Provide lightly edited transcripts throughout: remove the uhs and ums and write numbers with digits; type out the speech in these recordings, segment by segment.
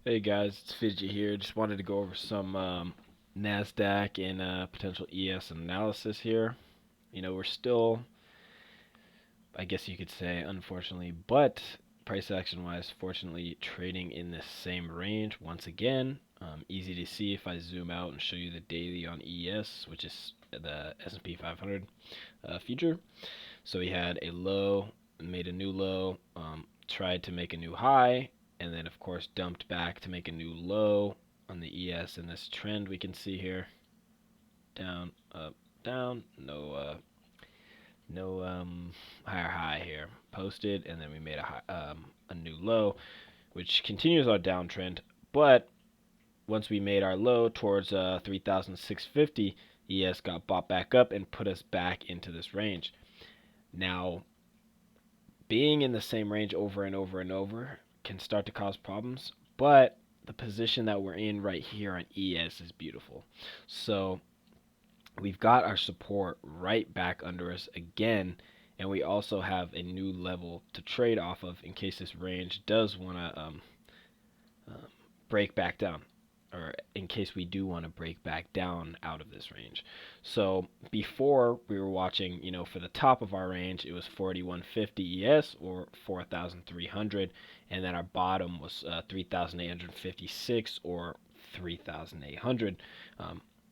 Hey guys, it's Fidget here. Just wanted to go over some Nasdaq and potential ES analysis here. We're still, I guess you could say, unfortunately, but price action wise, fortunately, trading in this same range once again. Easy to see if I zoom out and show you the daily on ES, which is the S&P 500 future. So we had a low, made a new low, tried to make a new high, and then of course dumped back to make a new low on the ES. And this trend we can see here, down, up, down, no higher high here, posted, and then we made a new low, which continues our downtrend. But once we made our low towards 3,650, ES got bought back up and put us back into this range. Now, being in the same range over and over and over can start to cause problems, but the position that we're in right here on ES is beautiful. So we've got our support right back under us again, and we also have a new level to trade off of in case this range does want to uh, break back down, or in case we do want to break back down out of this range. So before we were watching, for the top of our range, it was 4150 ES or 4300, and then our bottom was 3856 or 3800.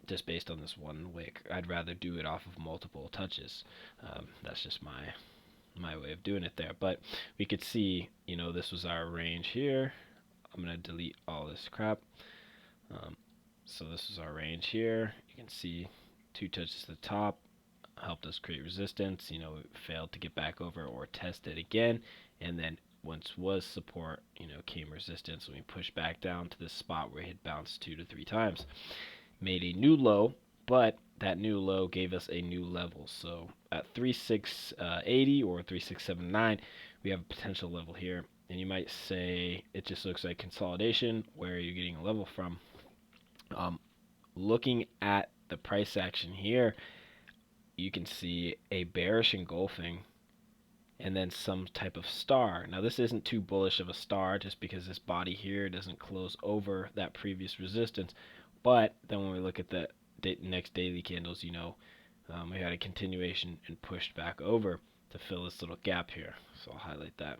Just based on this one wick, I'd rather do it off of multiple touches. That's just my way of doing it there. But we could see, this was our range here. I'm gonna delete all this crap. Um, so this is our range here. You can see two touches to the top helped us create resistance. We failed to get back over or test it again, and then once was support, came resistance, and we pushed back down to this spot where it had bounced 2 to 3 times. Made a new low, but that new low gave us a new level. So at 3680 or 3679, we have a potential level here. And you might say it just looks like consolidation. Where are you getting a level from? Looking at the price action here, you can see a bearish engulfing and then some type of star. Now this isn't too bullish of a star just because this body here doesn't close over that previous resistance. But then when we look at the next daily candles, we had a continuation and pushed back over to fill this little gap here. So I'll highlight that.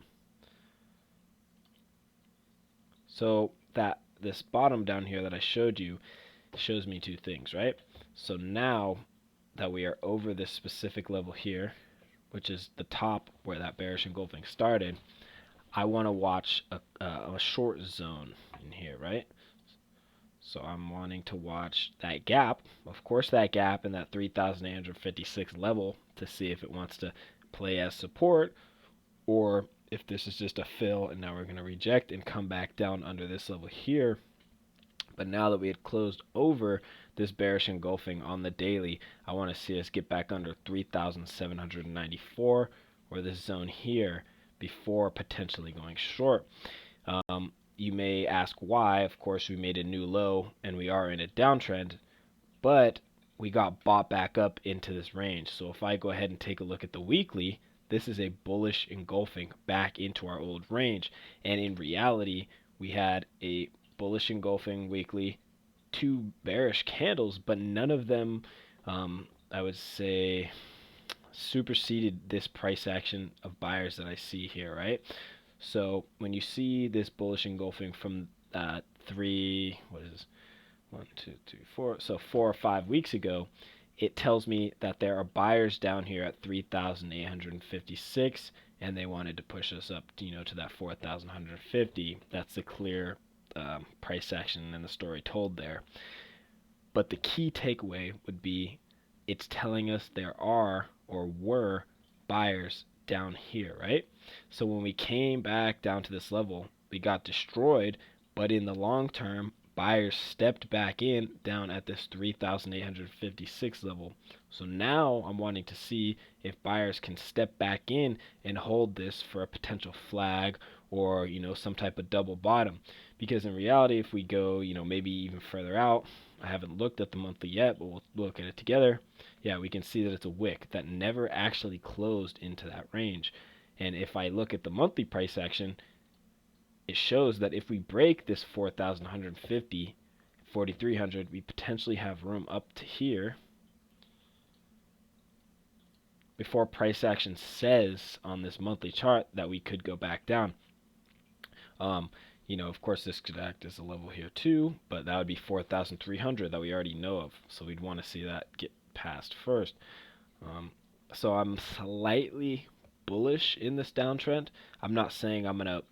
So that this bottom down here that I showed you shows me two things, right? So now that we are over this specific level here, which is the top where that bearish engulfing started, I want to watch a short zone in here, right? So I'm wanting to watch that gap, of course that gap in that 3,856 level, to see if it wants to play as support or if this is just a fill and now we're going to reject and come back down under this level here. But now that we had closed over this bearish engulfing on the daily, I want to see us get back under 3,794 or this zone here before potentially going short. You may ask why. Of course, we made a new low and we are in a downtrend, but we got bought back up into this range. So if I go ahead and take a look at the weekly, this is a bullish engulfing back into our old range. And in reality, we had a bullish engulfing weekly, two bearish candles, but none of them, I would say, superseded this price action of buyers that I see here, right? So when you see this bullish engulfing from what is this? 1, 2, 3, 4, so 4 or 5 weeks ago, it tells me that there are buyers down here at 3,856, and they wanted to push us up, to that 4,150. That's the clear price action and the story told there. But the key takeaway would be it's telling us there are or were buyers down here, right? So when we came back down to this level, we got destroyed, but in the long term, buyers stepped back in down at this 3,856 level. So now I'm wanting to see if buyers can step back in and hold this for a potential flag or, some type of double bottom. Because in reality, if we go, maybe even further out, I haven't looked at the monthly yet, but we'll look at it together. Yeah, we can see that it's a wick that never actually closed into that range. And if I look at the monthly price action, it shows that if we break this 4,150, 4,300, we potentially have room up to here before price action says on this monthly chart that we could go back down. Of course, this could act as a level here too, but that would be 4,300 that we already know of. So we'd want to see that get passed first. So I'm slightly bullish in this downtrend. I'm not saying I'm going to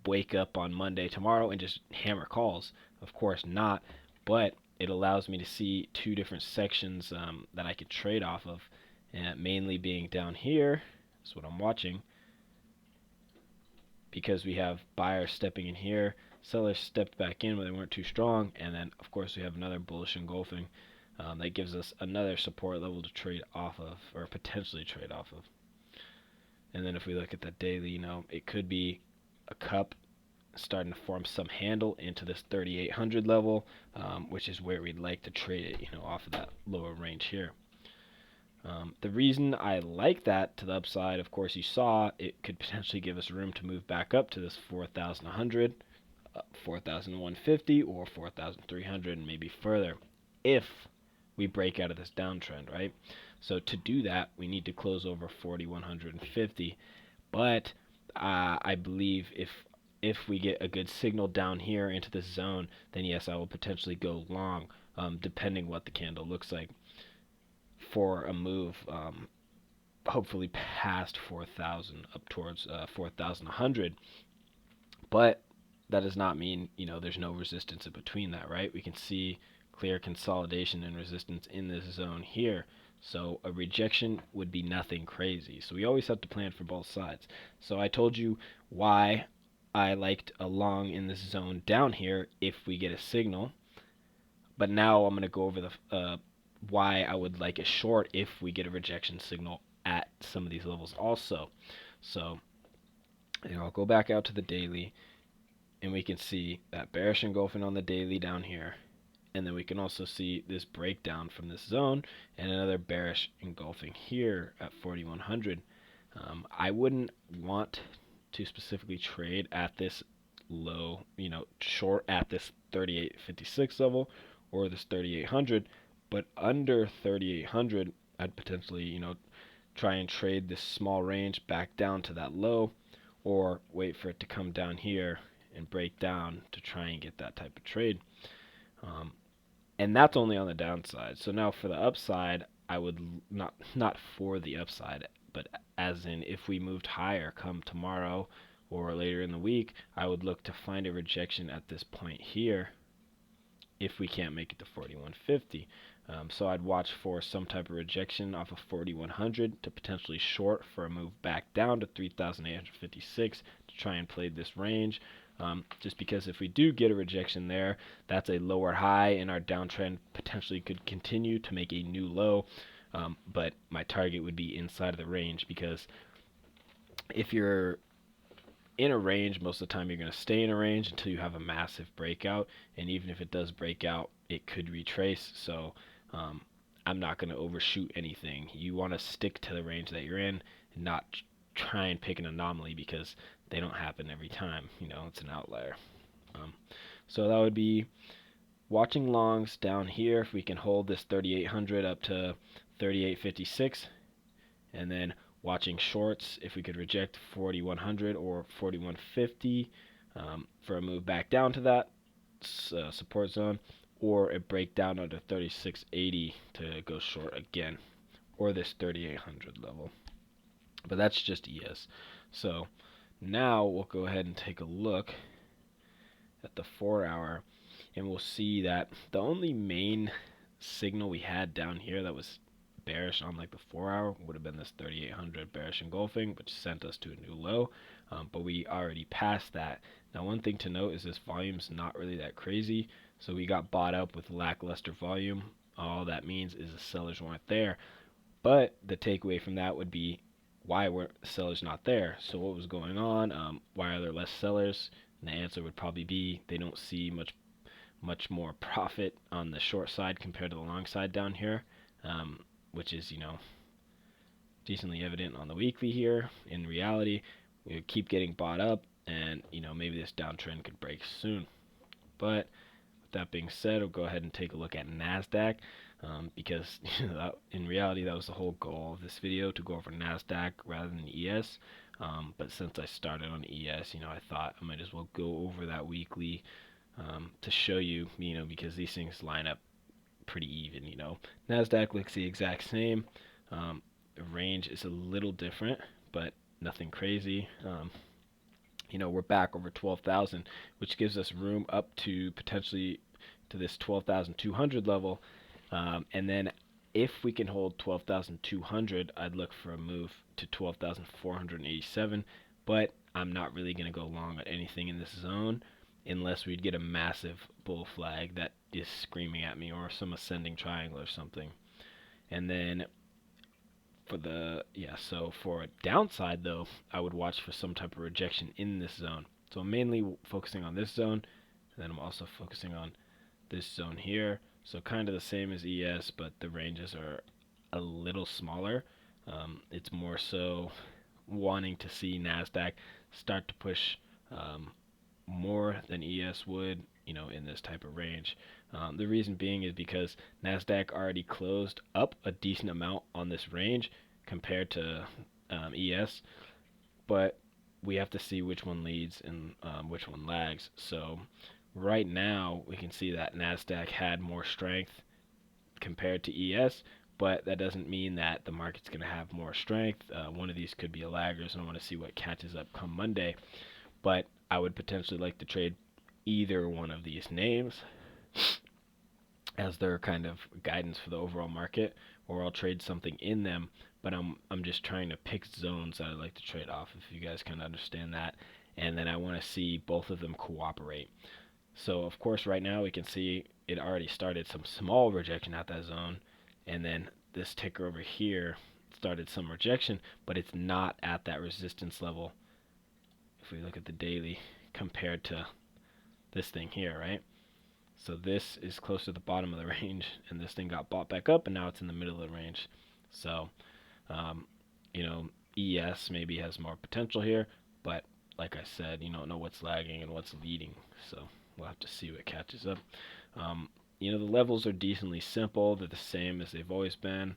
wake up on Monday tomorrow and just hammer calls. Of course not, but it allows me to see two different sections that I could trade off of, and mainly being down here. That's what I'm watching, because we have buyers stepping in here, sellers stepped back in when they weren't too strong, and then of course we have another bullish engulfing that gives us another support level to trade off of, or potentially trade off of. And then if we look at the daily, it could be a cup starting to form some handle into this 3,800 level, which is where we'd like to trade it, off of that lower range here. The reason I like that to the upside, of course, you saw it could potentially give us room to move back up to this 4,100, 4,150, or 4,300, and maybe further, if we break out of this downtrend, right? So to do that, we need to close over 4,150. But I believe if we get a good signal down here into this zone, then yes, I will potentially go long, depending what the candle looks like, for a move, hopefully past 4,000 up towards 4,100. But that does not mean there's no resistance in between that, right? We can see clear consolidation and resistance in this zone here. So a rejection would be nothing crazy. So we always have to plan for both sides. So I told you why I liked a long in this zone down here if we get a signal. But now I'm going to go over the why I would like a short if we get a rejection signal at some of these levels also. So I'll go back out to the daily, and we can see that bearish engulfing on the daily down here. And then we can also see this breakdown from this zone and another bearish engulfing here at 4,100. I wouldn't want to specifically trade at this low, short at this 3,856 level or this 3,800, but under 3,800, I'd potentially, try and trade this small range back down to that low, or wait for it to come down here and break down to try and get that type of trade. And that's only on the downside. So now for the upside, I would not for the upside, but as in if we moved higher come tomorrow or later in the week, I would look to find a rejection at this point here if we can't make it to 4,150. So I'd watch for some type of rejection off of 4,100 to potentially short for a move back down to 3,856 to try and play this range. Just because if we do get a rejection there, that's a lower high, and our downtrend potentially could continue to make a new low. But my target would be inside of the range, because if you're in a range, most of the time you're going to stay in a range until you have a massive breakout. And even if it does break out, it could retrace. So I'm not going to overshoot anything. You want to stick to the range that you're in and not try and pick an anomaly, because they don't happen every time. It's an outlier. So that would be watching longs down here if we can hold this 3,800 up to 3,856, and then watching shorts if we could reject 4,100 or 4,150 for a move back down to that support zone, or a breakdown under 3,680 to go short again, or this 3,800 level. But that's just ES. So now we'll go ahead and take a look at the 4-hour, and we'll see that the only main signal we had down here that was bearish on like the 4-hour would have been this 3,800 bearish engulfing, which sent us to a new low, but we already passed that. Now one thing to note is this volume's not really that crazy, so we got bought up with lackluster volume. All that means is the sellers weren't there. But the takeaway from that would be, why were sellers not there? So what was going on? Why are there less sellers? And the answer would probably be they don't see much more profit on the short side compared to the long side down here, which is decently evident on the weekly here. In reality, we keep getting bought up, and maybe this downtrend could break soon. But with that being said, I'll go ahead and take a look at Nasdaq, because in reality that was the whole goal of this video, to go over Nasdaq rather than ES. But since I started on ES, I thought I might as well go over that weekly, to show you, because these things line up pretty even. Nasdaq looks the exact same. The range is a little different, but nothing crazy. We're back over 12,000, which gives us room up to potentially to this 12,200 level. And then if we can hold 12,200, I'd look for a move to 12,487. But I'm not really going to go long on anything in this zone unless we'd get a massive bull flag that is screaming at me, or some ascending triangle or something. And then so for a downside though, I would watch for some type of rejection in this zone. So I'm mainly focusing on this zone, and then I'm also focusing on this zone here. So kind of the same as ES, but the ranges are a little smaller. It's more so wanting to see Nasdaq start to push more than ES would, in this type of range. The reason being is because Nasdaq already closed up a decent amount on this range compared to ES, but we have to see which one leads and which one lags. So right now we can see that Nasdaq had more strength compared to ES, but that doesn't mean that the market's going to have more strength. One of these could be a lagger, so I want to see what catches up come Monday. But I would potentially like to trade either one of these names as their kind of guidance for the overall market, or I'll trade something in them. But I'm just trying to pick zones that I'd like to trade off, if you guys can understand that. And then I want to see both of them cooperate. So of course right now we can see it already started some small rejection at that zone, and then this ticker over here started some rejection, but it's not at that resistance level if we look at the daily compared to this thing here, right? So this is close to the bottom of the range, and this thing got bought back up, and now it's in the middle of the range. So, ES maybe has more potential here, but like I said, you don't know what's lagging and what's leading, so we'll have to see what catches up. The levels are decently simple. They're the same as they've always been.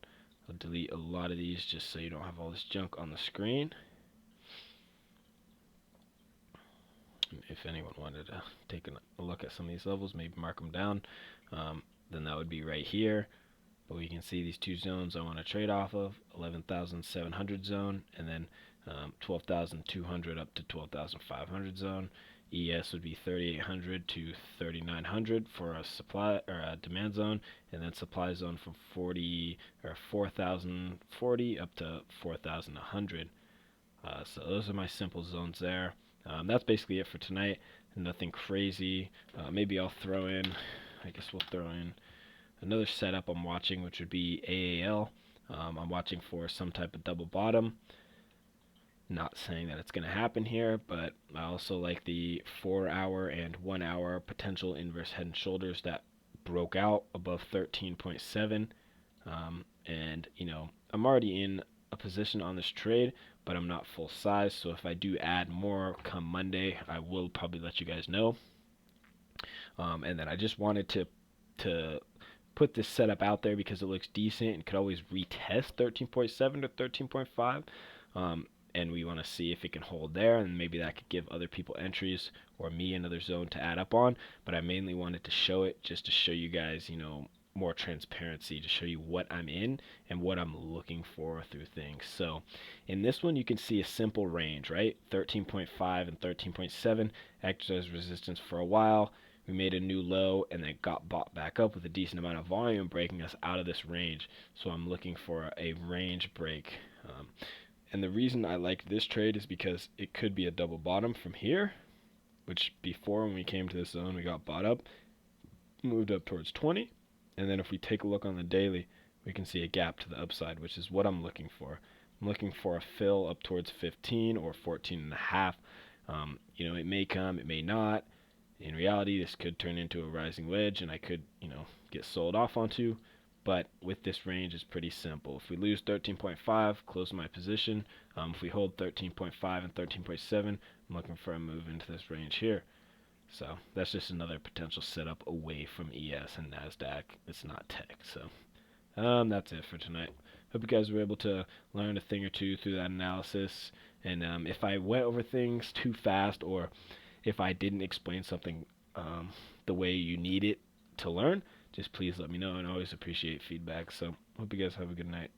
I'll delete a lot of these just so you don't have all this junk on the screen. If anyone wanted to take a look at some of these levels, maybe mark them down, then that would be right here. But we can see these two zones I want to trade off of: 11,700 zone, and then 12,200 up to 12,500 zone. ES would be 3,800 to 3,900 for a supply or a demand zone, and then supply zone from 4,040 up to 4,100. So those are my simple zones there. That's basically it for tonight. Nothing crazy. Maybe I'll throw in, I guess we'll throw in another setup I'm watching, which would be AAL. I'm watching for some type of double bottom. Not saying that it's going to happen here, but I also like the 4-hour and 1-hour potential inverse head and shoulders that broke out above 13.7. And, I'm already in a position on this trade, but I'm not full size, so if I do add more come Monday, I will probably let you guys know. And then I just wanted to put this setup out there because it looks decent and could always retest 13.7 to 13.5. And we want to see if it can hold there, and maybe that could give other people entries or me another zone to add up on. But I mainly wanted to show it just to show you guys, more transparency, to show you what I'm in and what I'm looking for through things. So in this one, you can see a simple range, right? 13.5 and 13.7 acted as resistance for a while. We made a new low and then got bought back up with a decent amount of volume, breaking us out of this range. So I'm looking for a range break. And the reason I like this trade is because it could be a double bottom from here, which before when we came to this zone, we got bought up, moved up towards 20. And then if we take a look on the daily, we can see a gap to the upside, which is what I'm looking for. I'm looking for a fill up towards 15 or 14 and a half. It may come, it may not. In reality, this could turn into a rising wedge, and I could, get sold off onto. But with this range, it's pretty simple. If we lose 13.5, close my position. If we hold 13.5 and 13.7, I'm looking for a move into this range here. So that's just another potential setup away from ES and Nasdaq. It's not tech. So that's it for tonight. Hope you guys were able to learn a thing or two through that analysis. And if I went over things too fast, or if I didn't explain something the way you need it to learn, just please let me know, and I always appreciate feedback. So hope you guys have a good night.